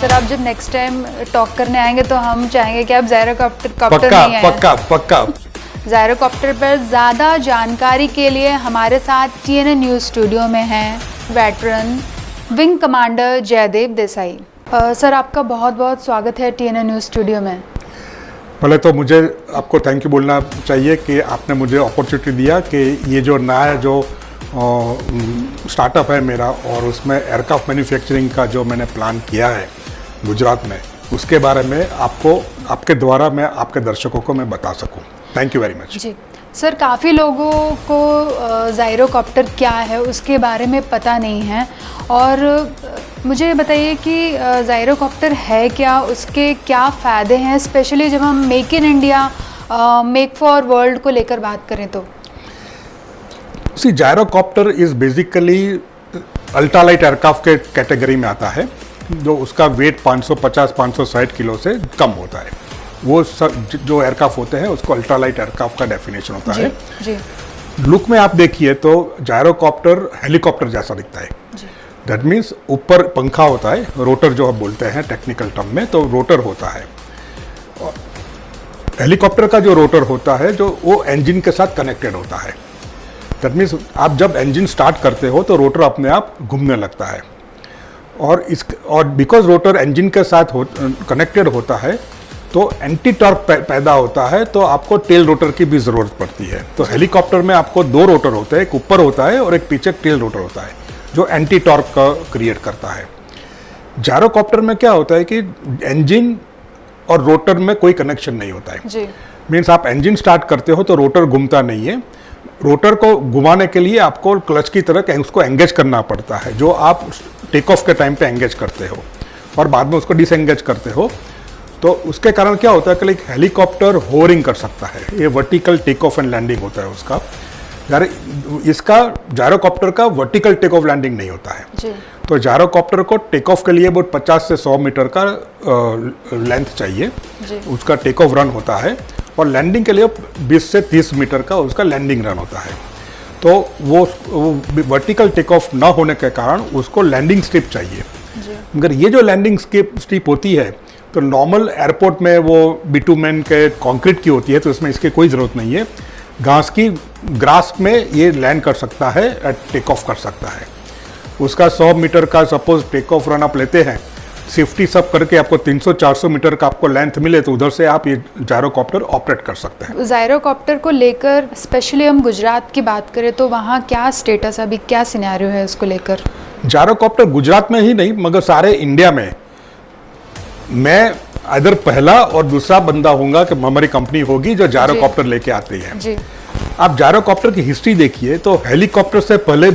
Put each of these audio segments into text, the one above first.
Sir आप जब next time talk करने आएंगे तो हम चाहेंगे कि आप जायरोकॉप्टर पक्का नहीं आए। पक्का पक्का। जायरोकॉप्टर पर ज़्यादा जानकारी के लिए हमारे साथ TNA न्यूज़ स्टूडियो में हैं veteran wing commander Jaidev Desai. Sir आपका बहुत बहुत स्वागत है TNA न्यूज़ स्टूडियो में। पहले तो मुझे आपको थैंक यू बोलना चाहिए कि आपने मुझे अपॉर्चुनिटी दिया कि ये जो नया जो स्टार्टअप है मेरा और उसमें एयरक्राफ्ट मैन्युफैक्चरिंग का जो मैंने प्लान किया है गुजरात में, उसके बारे में आपको आपके द्वारा मैं आपके दर्शकों को मैं बता सकूं। Thank you very much. जी सर, काफ़ी लोगों को जायरोकॉप्टर क्या है उसके बारे में पता नहीं है, और मुझे बताइए कि जायरोकॉप्टर है क्या, उसके क्या फ़ायदे हैं, स्पेशली जब हम make in India make for world को लेकर बात करें तो। See gyrocopter is basically ultralight aircraft के कैटेगरी में आता है, जो उसका वेट 550-560 किलो से कम होता है। वो सब जो एयरक्राफ्ट होते हैं उसको अल्ट्रालाइट एयरक्राफ्ट का डेफिनेशन होता है। जी। लुक में आप देखिए तो जायरोकॉप्टर हेलीकॉप्टर जैसा दिखता है। दैट मीन्स ऊपर पंखा होता है, रोटर जो हम बोलते हैं टेक्निकल टर्म में, तो रोटर होता है। हेलीकॉप्टर का जो रोटर होता है जो वो इंजन के साथ कनेक्टेड होता है। दैट मीन्स आप जब इंजन स्टार्ट करते हो तो रोटर अपने आप घूमने लगता है, और बिकॉज रोटर इंजन के साथ कनेक्टेड होता है तो एंटी टॉर्क पैदा होता है, तो आपको टेल रोटर की भी ज़रूरत पड़ती है। तो हेलीकॉप्टर में आपको दो रोटर होते हैं, एक ऊपर होता है और एक पीछे टेल रोटर होता है जो एंटी टॉर्क का क्रिएट करता है। जायरोकॉप्टर में क्या होता है कि इंजन और रोटर में कोई कनेक्शन नहीं होता है। मीन्स आप इंजन स्टार्ट करते हो तो रोटर घूमता नहीं है। रोटर को घुमाने के लिए आपको क्लच की तरह उसको एंगेज करना पड़ता है, जो आप टेक ऑफ के टाइम पे एंगेज करते हो और बाद में उसको डिसएंगेज करते हो। तो उसके कारण क्या होता है कि लाइक हेलीकॉप्टर होरिंग कर सकता है, ये vertical take off and landing होता है उसका। यार इसका जायरोकॉप्टर का वर्टिकल टेक ऑफ लैंडिंग नहीं होता है जी। तो जायरोकॉप्टर को टेक ऑफ के लिए बहुत 50 से 100 मीटर का लेंथ चाहिए जी। उसका टेक ऑफ रन होता है, और लैंडिंग के लिए 20 से 30 मीटर का उसका लैंडिंग रन होता है। तो वो वर्टिकल टेक ऑफ ना होने के कारण उसको लैंडिंग स्ट्रिप चाहिए। मगर ये जो लैंडिंग स्ट्रिप होती है तो नॉर्मल एयरपोर्ट में वो बिटुमेन के कंक्रीट की होती है, तो इसमें इसकी कोई ज़रूरत नहीं है। ग्रास में ये लैंड कर सकता है, टेक ऑफ कर सकता है। उसका 100 मीटर का सपोज टेक ऑफ रन आप लेते हैं, सेफ्टी सब करके आपको 300-400 मीटर का आपको लेंथ मिले तो उधर से आप ये जायरोकॉप्टर ऑपरेट कर सकते हैं। जायरोकॉप्टर को लेकर स्पेशली हम गुजरात की बात करें तो वहाँ क्या स्टेटस, अभी क्या सिनेरियो है उसको लेकर? जायरोकॉप्टर गुजरात में ही नहीं मगर सारे इंडिया में मैं इधर पहला और दूसरा बंदा होऊंगा कि हमारी कंपनी होगी जो जायरोकॉप्टर लेके आती है। जी। आप जायरोकॉप्टर की हिस्ट्री देखिए तो हेलीकॉप्टर से पहले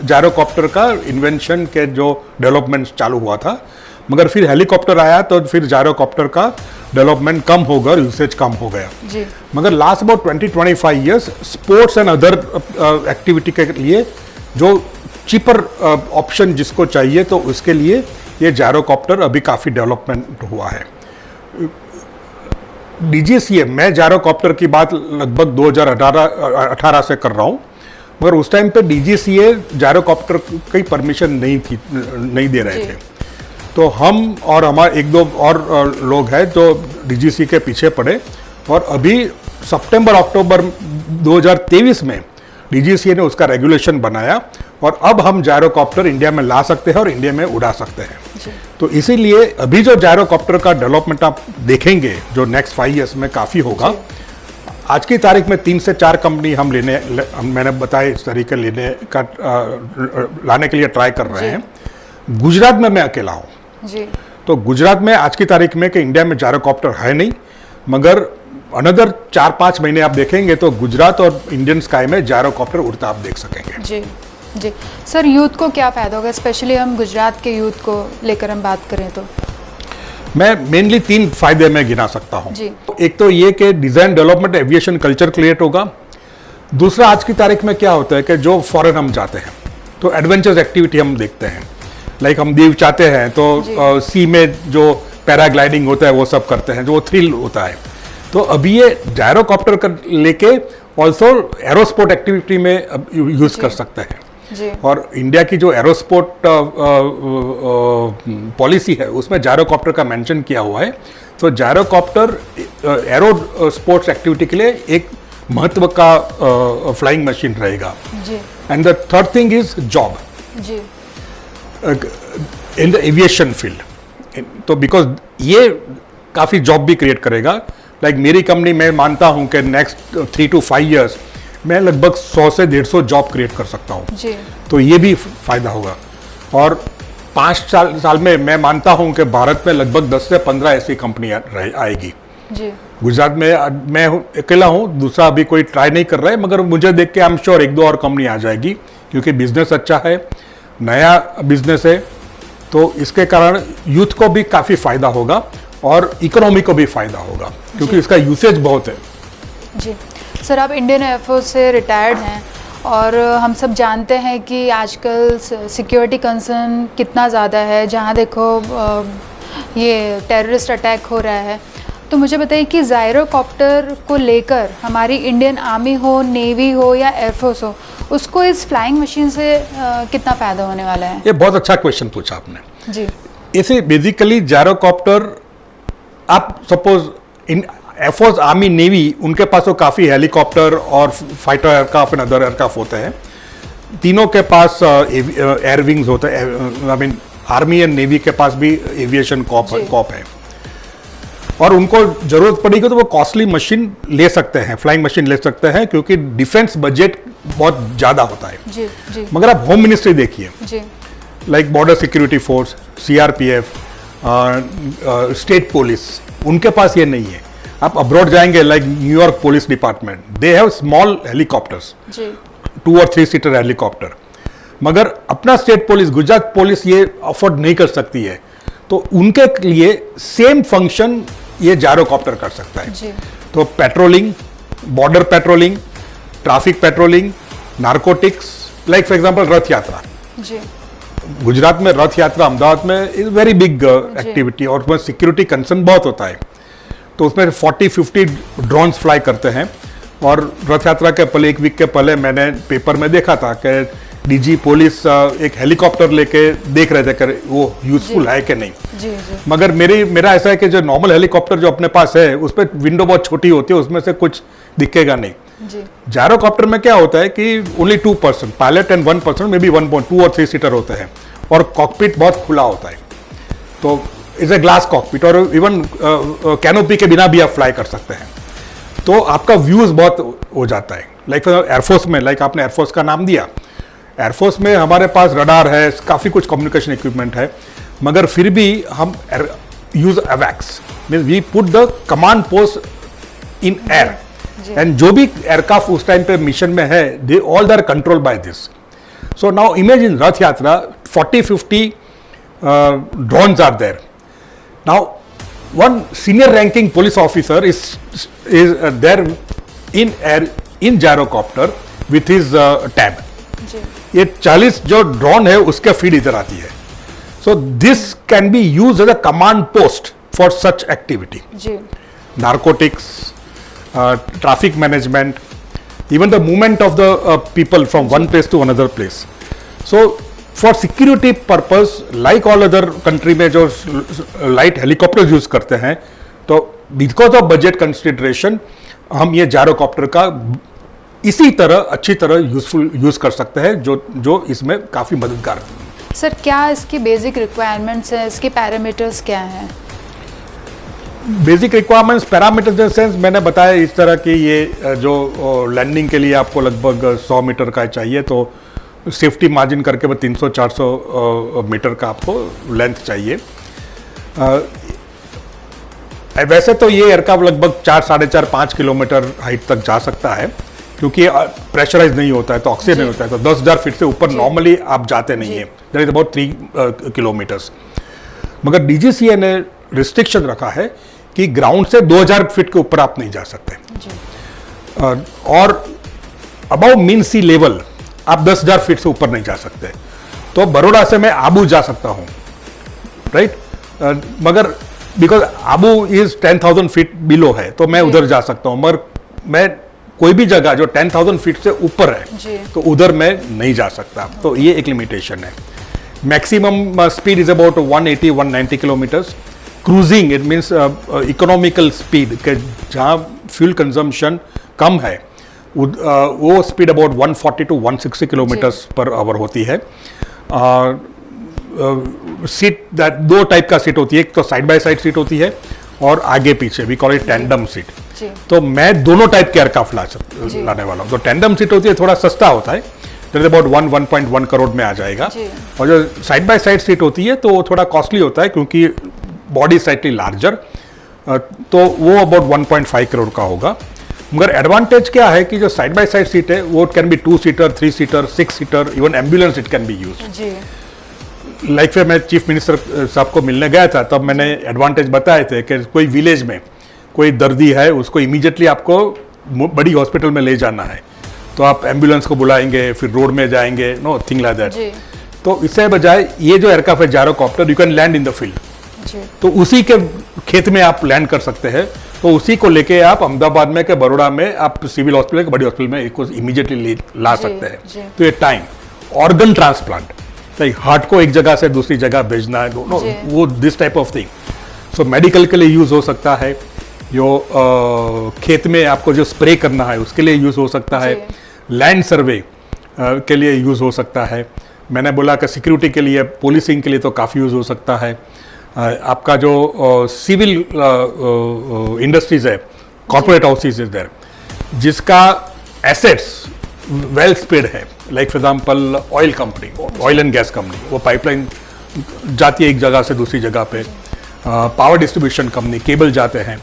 जायरोकॉप्टर का इन्वेंशन के जो डेवलपमेंट चालू हुआ था, मगर फिर हेलीकॉप्टर आया तो फिर जायरोकॉप्टर का डेवलपमेंट कम हो गया और यूसेज कम हो गया। जी। मगर last about 20-25 years sports and other activity के लिए जो चीपर ऑप्शन जिसको चाहिए तो उसके लिए ये जायरोकॉप्टर अभी काफ़ी डेवलपमेंट हुआ है। DGCA, मैं जायरोकॉप्टर की बात लगभग 2018 से कर रहा हूँ, मगर उस टाइम पे DGCA जायरोकॉप्टर की परमिशन नहीं दे रहे थे। तो हम और हमारे एक दो और लोग हैं जो DGCA के पीछे पड़े, और अभी सितंबर-अक्टूबर 2023 में DGCA ने उसका रेगुलेशन बनाया और अब हम जायरोकॉप्टर इंडिया में ला सकते हैं और इंडिया में उड़ा सकते हैं। तो इसीलिए अभी जो जायरोकॉप्टर का डेवलपमेंट आप देखेंगे जो नेक्स्ट 5 ईयर्स में काफ़ी होगा। आज की तारीख में 3 से 4 कंपनी मैंने बताया इस तरीके लाने के लिए ट्राई कर रहे हैं। गुजरात में मैं अकेला हूँ। जी। तो गुजरात में आज की तारीख में कि इंडिया में जायरोकॉप्टर है नहीं, मगर अनदर 4-5 महीने आप देखेंगे तो गुजरात और इंडियन स्काई में जायरोकॉप्टर उड़ता आप देख सकेंगे। जी। जी सर, यूथ को क्या फ़ायदा होगा, स्पेशली हम गुजरात के यूथ को लेकर हम बात करें तो? मैं मेनली 3 फायदे में गिना सकता हूँ। जी। एक तो ये कि design development aviation culture create होगा। दूसरा, आज की तारीख में क्या होता है कि जो फॉरेन हम जाते हैं तो एडवेंचर्स एक्टिविटी हम देखते हैं, लाइक हम दीव चाहते हैं तो सी में जो पैराग्लाइडिंग होता है वो सब करते हैं, जो वो थ्रिल होता है। तो अभी ये जायरोकॉप्टर लेके ऑल्सो एरोस्पोर्ट एक्टिविटी में यूज़ कर सकते हैं। जी। और इंडिया की जो एरोस्पोर्ट पॉलिसी है उसमें जायरोकॉप्टर का मेंशन किया हुआ है। तो जायरोकॉप्टर एरो स्पोर्ट्स एक्टिविटी के लिए एक महत्व का फ्लाइंग मशीन रहेगा। जी। And the third thing is job जी। In the aviation field. तो बिकॉज ये काफ़ी जॉब भी क्रिएट करेगा। लाइक मेरी कंपनी, मैं मानता हूँ कि नेक्स्ट 3 to 5 years मैं लगभग 100 से 150 जॉब क्रिएट कर सकता हूँ। जी। तो ये भी फ़ायदा होगा। और 5 साल में मैं मानता हूँ कि भारत में लगभग 10 से 15 ऐसी कंपनियाँ आएगी। जी। गुजरात में मैं अकेला हूँ, दूसरा अभी कोई ट्राई नहीं कर रहा है, मगर मुझे देख के आई एम श्योर 1-2 और कंपनी आ जाएगी, क्योंकि बिजनेस अच्छा है, नया बिजनेस है। तो इसके कारण यूथ को भी काफ़ी फ़ायदा होगा और इकोनॉमी को भी फ़ायदा होगा, क्योंकि इसका यूसेज बहुत है। जी सर, आप इंडियन एयरफोर्स से रिटायर्ड हैं और हम सब जानते हैं कि आजकल सिक्योरिटी कंसर्न कितना ज़्यादा है, जहाँ देखो ये टेररिस्ट अटैक हो रहा है। तो मुझे बताइए कि जायरोकॉप्टर को लेकर हमारी इंडियन आर्मी हो, नेवी हो या एयरफोर्स हो, उसको इस फ्लाइंग मशीन से कितना फ़ायदा होने वाला है? ये बहुत अच्छा क्वेश्चन पूछा आपने। जी। इसे बेसिकली जायरोकॉप्टर, आप suppose in air force, army, navy, उनके पास तो काफ़ी हेलीकॉप्टर और fighter aircraft and other aircraft होते हैं। तीनों के पास एयर विंग्स होते हैं। I mean army and navy के पास भी एविएशन कॉप है। और उनको ज़रूरत पड़ेगी तो वो कॉस्टली मशीन ले सकते हैं, फ्लाइंग मशीन ले सकते हैं, क्योंकि डिफेंस बजट बहुत ज़्यादा होता है। जी। जी। मगर आप होम मिनिस्ट्री देखिए, जी। Like border security force, CRPF, state police, उनके पास ये नहीं है। आप अब्रॉड जाएंगे, like New York police department, they have small helicopters, जी। 2 और 3 सीटर हेलीकॉप्टर। मगर अपना स्टेट पुलिस, गुजरात पुलिस ये अफोर्ड नहीं कर सकती है। तो उनके लिए सेम फंक्शन ये जायरोकॉप्टर कर सकता है। जी। तो patrolling, border patrolling, traffic patrolling, narcotics, like for example रथ यात्रा। जी। गुजरात में रथ यात्रा, अहमदाबाद में इज वेरी बिग एक्टिविटी, और उसमें सिक्योरिटी कंसर्न बहुत होता है। तो उसमें 40-50 ड्रोन्स फ्लाई करते हैं। और रथ यात्रा के पहले, 1 वीक के पहले, मैंने पेपर में देखा था कि DG पुलिस एक हेलीकॉप्टर लेके देख रहे थे कि वो यूजफुल है कि नहीं। जी। जी। मगर मेरा ऐसा है कि जो नॉर्मल हेलीकॉप्टर जो अपने पास है, उस पर विंडो बहुत छोटी होती है, उसमें से कुछ दिखेगा नहीं। जी। जायरोकॉप्टर में क्या होता है कि only 2 person, pilot and 1 person, may be 1.2 और 3 सीटर होते हैं, और कॉकपिट बहुत खुला होता है। तो इट्स ए ग्लास कॉकपिट, और इवन कैनोपी के बिना भी आप फ्लाई कर सकते हैं। तो आपका व्यूज बहुत हो जाता है। लाइक एयरफोर्स में, लाइक आपने एयरफोर्स का नाम दिया, एयरफोर्स में हमारे पास रडार है, काफ़ी कुछ कम्युनिकेशन इक्विपमेंट है, मगर फिर भी हम यूज अवैक्स, means we put the command post in air, and जो भी एयरक्राफ्ट उस टाइम पे मिशन में है, they all are control by this. So now imagine Rath Yatra, 40-50 drones are there. Now, one senior ranking police officer is there in gyrocopter with his tab. जी। ये 40 जो drone है उसके फीड इधर आती है। So this can be use as a command post for such activity. जी। Narcotics, traffic management, even the movement of the people from one place to another place. So for security purpose, like all other country में जो light helicopters use करते हैं, तो because of budget consideration हम ये gyrocopter का इसी तरह अच्छी तरह यूजफुल यूज कर सकते हैं, जो इसमें काफ़ी मददगार है। सर, क्या इसकी बेसिक रिक्वायरमेंट्स हैं, इसके पैरामीटर्स क्या हैं? Basic requirements, parameters in sense मैंने बताया इस तरह की, ये जो लैंडिंग के लिए आपको लगभग 100 मीटर का चाहिए, तो सेफ्टी मार्जिन करके 300-400 मीटर का आपको लेंथ चाहिए। वैसे तो ये एयरक्राफ्ट लगभग 4-4.5 किलोमीटर हाइट तक जा सकता है, क्योंकि प्रेशराइज नहीं होता है, तो ऑक्सीजन नहीं होता है, तो 10,000 फीट से ऊपर नॉर्मली आप जाते नहीं है। That is about 3 kilometres. मगर DGCA ने रिस्ट्रिक्शन रखा है कि ग्राउंड से 2000 फीट के ऊपर आप नहीं जा सकते जी। और अबाउ मीन सी लेवल आप 10,000 फीट से ऊपर नहीं जा सकते। तो बड़ौदा से मैं आबू जा सकता हूँ, राइट, मगर because Abu is 10,000 feet below है, तो मैं उधर जा सकता हूँ, मगर मैं कोई भी जगह जो 10,000 फीट से ऊपर जी। है तो उधर मैं नहीं जा सकता, तो ये एक लिमिटेशन है। Maximum speed is about 180-190 kilometres. Cruising it means economical speed के जहाँ फ्यूल कंजम्पशन कम है वो speed about 140 to 160 kilometres per hour होती है। सीट दो टाइप का सीट होती है, एक तो साइड बाय साइड सीट होती है और आगे पीछे, we call it tandem seat. तो मैं दोनों टाइप के एयरक्राफ्ट लाने वाला हूँ। तो टैंडम सीट होती है, थोड़ा सस्ता होता है, अबाउट 1.1 करोड़ में आ जाएगा। और जो साइड बाय साइड सीट होती है तो वो थोड़ा कॉस्टली होता है क्योंकि बॉडी स्लाइटली लार्जर, तो वो अबाउट 1.5 करोड़ का होगा। मगर एडवांटेज क्या है कि जो साइड बाय साइड सीट है वो can be 2 seater, 3 seater, 6 seater, even ambulance it can be use. Like फिर मैं चीफ मिनिस्टर साहब को मिलने गया था, तब मैंने एडवांटेज बताए थे कि कोई विलेज में कोई दर्दी है, उसको इमीडिएटली आपको बड़ी हॉस्पिटल में ले जाना है, तो आप एम्बुलेंस को बुलाएंगे, फिर रोड में जाएंगे, नो थिंग लाइक दैट। तो इससे बजाय ये जो एयरक्राफ्ट है gyrocopter, you can land in the field, तो उसी के खेत में आप लैंड कर सकते हैं। तो उसी को लेके आप अहमदाबाद में के बड़ौदा में आप सिविल हॉस्पिटल के बड़ी हॉस्पिटल में इसको इमीडिएटली ला सकते हैं। तो ये time, organ transplant, like heart को एक जगह से दूसरी जगह भेजना है, वो this type of thing. So medical के लिए यूज हो सकता है, जो खेत में आपको जो स्प्रे करना है उसके लिए यूज हो सकता है, लैंड सर्वे के लिए यूज हो सकता है। मैंने बोला कि सिक्योरिटी के लिए, पुलिसिंग के लिए तो काफ़ी यूज हो सकता है। आपका जो सिविल इंडस्ट्रीज है, कॉर्पोरेट हाउसेज इज देयर, जिसका एसेट्स वेल स्प्रेड है, like for example oil company, oil and gas company, वो पाइपलाइन जाती है एक जगह से दूसरी जगह पे, पावर डिस्ट्रीब्यूशन कंपनी, केबल जाते हैं,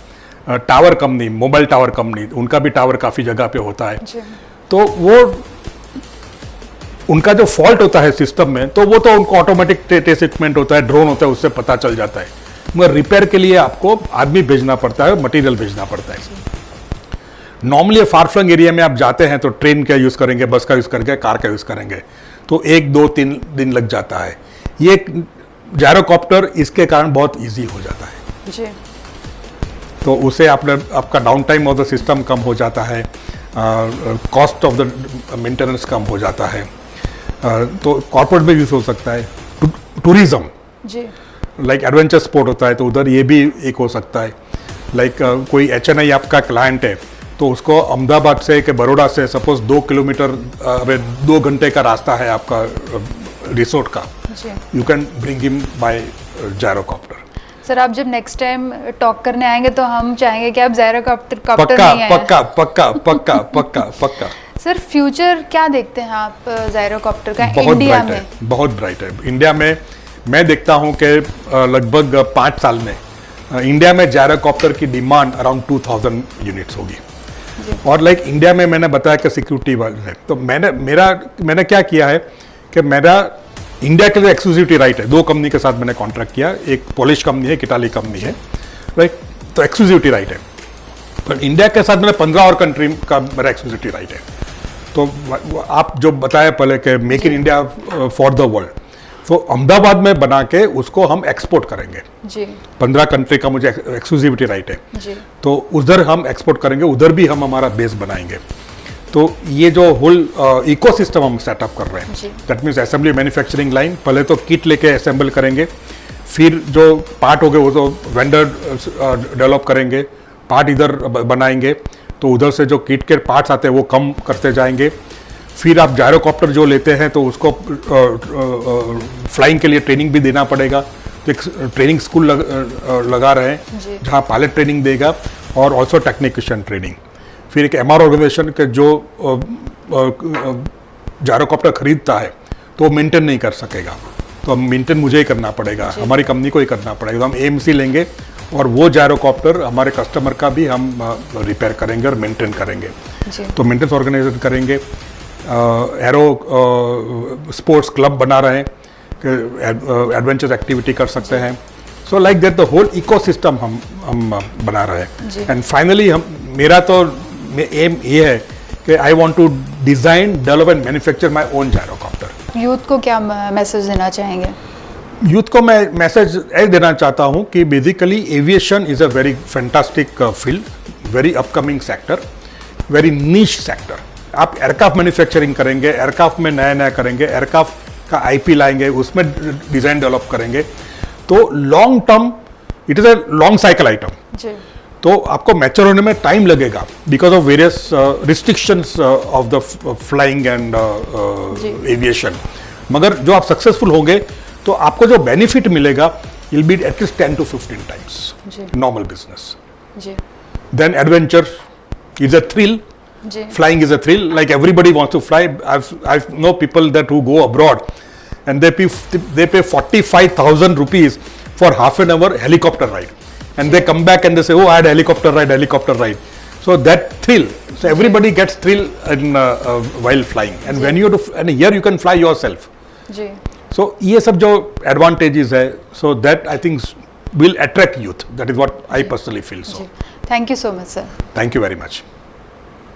tower company, mobile tower company, उनका भी टावर काफ़ी जगह पे होता है। तो वो उनका जो फॉल्ट होता है सिस्टम में, तो वो तो उनको ऑटोमेटिक टेस्ट इक्विपमेंट होता है, ड्रोन होता है, उससे पता चल जाता है। मगर रिपेयर के लिए आपको आदमी भेजना पड़ता है, मटेरियल भेजना पड़ता है। नॉर्मली फार फ्लंग एरिया में आप जाते हैं तो ट्रेन का यूज़ करेंगे, बस का यूज़ करेंगे, कार का यूज़ करेंगे, तो 1, 2, 3 दिन लग जाता है। ये जायरोकॉप्टर इसके कारण बहुत ईजी हो जाता है जी। तो उसे आपका down time of the system कम हो जाता है, कॉस्ट ऑफ द मेंटेनेंस कम हो जाता है। तो कॉर्पोरेट में यूज हो सकता है, टूरिज्म जी, लाइक एडवेंचर स्पोर्ट होता है तो उधर ये भी एक हो सकता है। लाइक कोई HNI आपका क्लाइंट है तो उसको अहमदाबाद से के बड़ौदा से सपोज 2 किलोमीटर 2 घंटे का रास्ता है आपका रिसोर्ट का, you can bring him by gyrocopter. Sir आप जब नेक्स्ट टाइम टॉक करने आएंगे तो हम चाहेंगे कि आप जायरोकॉप्टर पक्का पक्का पक्का पक्का पक्का पक्का। सर फ्यूचर क्या देखते हैं आप जायरोकॉप्टर का इंडिया में? बहुत ब्राइट है। इंडिया में मैं देखता हूं कि लगभग 5 साल में इंडिया में जायरोकॉप्टर की डिमांड अराउंड 2000 यूनिट्स होगी। और लाइक इंडिया में मैंने बताया कि सिक्योरिटी वाले है, तो मैंने क्या किया है कि मेरा इंडिया के लिए एक्सक्लूसिविटी राइट है। 2 कंपनी के साथ मैंने कॉन्ट्रैक्ट किया, एक पोलिश कंपनी है, एक इटाली कंपनी है, राइट, तो एक्सक्लूसिविटी राइट है। पर इंडिया के साथ मैंने 15 और कंट्री का मेरा एक्सक्लूसिविटी राइट है। तो आप जो बताया पहले कि make in India for the world, तो अहमदाबाद में बना के उसको हम एक्सपोर्ट करेंगे जी। 15 कंट्री का मुझे एक्सक्लूसिविटी राइट है जी। तो उधर हम एक्सपोर्ट करेंगे, उधर भी हम हमारा बेस बनाएंगे। तो ये जो होल इकोसिस्टम हम सेटअप कर रहे हैं, that means assembly manufacturing line, पहले तो किट लेके असेंबल करेंगे, फिर जो पार्ट हो गए वो तो वेंडर डेवलप करेंगे, पार्ट इधर बनाएंगे, तो उधर से जो किट के पार्ट्स आते हैं वो कम करते जाएंगे। फिर आप जायरोकॉप्टर जो लेते हैं तो उसको फ्लाइंग के लिए ट्रेनिंग भी देना पड़ेगा, तो एक ट्रेनिंग स्कूल लगा रहे हैं जहाँ पायलट ट्रेनिंग देगा और ऑल्सो टेक्निशियन ट्रेनिंग। फिर एक MR ऑर्गेनाइजेशन के जो जायरोकॉप्टर खरीदता है तो मेंटेन नहीं कर सकेगा, तो मेंटेन मुझे ही करना पड़ेगा, हमारी कंपनी को ही करना पड़ेगा। तो हम AMC लेंगे और वो जायरोकॉप्टर हमारे कस्टमर का भी हम रिपेयर करेंगे और मेंटेन करेंगे। तो मेंटेनेंस ऑर्गेनाइजेशन करेंगे, एरो स्पोर्ट्स क्लब बना रहे हैं कि एडवेंचर एक्टिविटी कर सकते हैं। So like that the whole ecosystem हम बना रहे हैं। एंड फाइनली मेरा तो एम ये है कि I want to design, develop and manufacture my own gyrocopter. Youth को क्या मैसेज देना चाहेंगे? यूथ को मैं मैसेज ये देना चाहता हूँ कि basically aviation is a very fantastic field, very upcoming sector. Very niche sector. आप एयरक्राफ्ट मैन्युफैक्चरिंग करेंगे, एयरक्राफ्ट में नया नया करेंगे, एयरक्राफ्ट का आईपी लाएंगे, उसमें डिज़ाइन डेवलप करेंगे, तो long term it is a long cycle item. जी तो आपको मैच्योर होने में टाइम लगेगा because of various restrictions of the flying and aviation. मगर जो आप सक्सेसफुल होंगे तो आपको जो बेनिफिट मिलेगा will be at least 10 to 15 times normal business. जी then adventure is a thrill. जी Flying is a thrill, like everybody wants to fly. I know people that who go abroad and they pay 45,000 rupees for half an hour helicopter ride, and they come back and they say, oh, I had helicopter ride. So that thrill, so everybody gets thrill in while flying, and when you and here you can fly yourself. जी So ये सब जो advantages है, so that I think will attract youth. That is what I personally feel. So जी, thank you so much sir. thank you very much.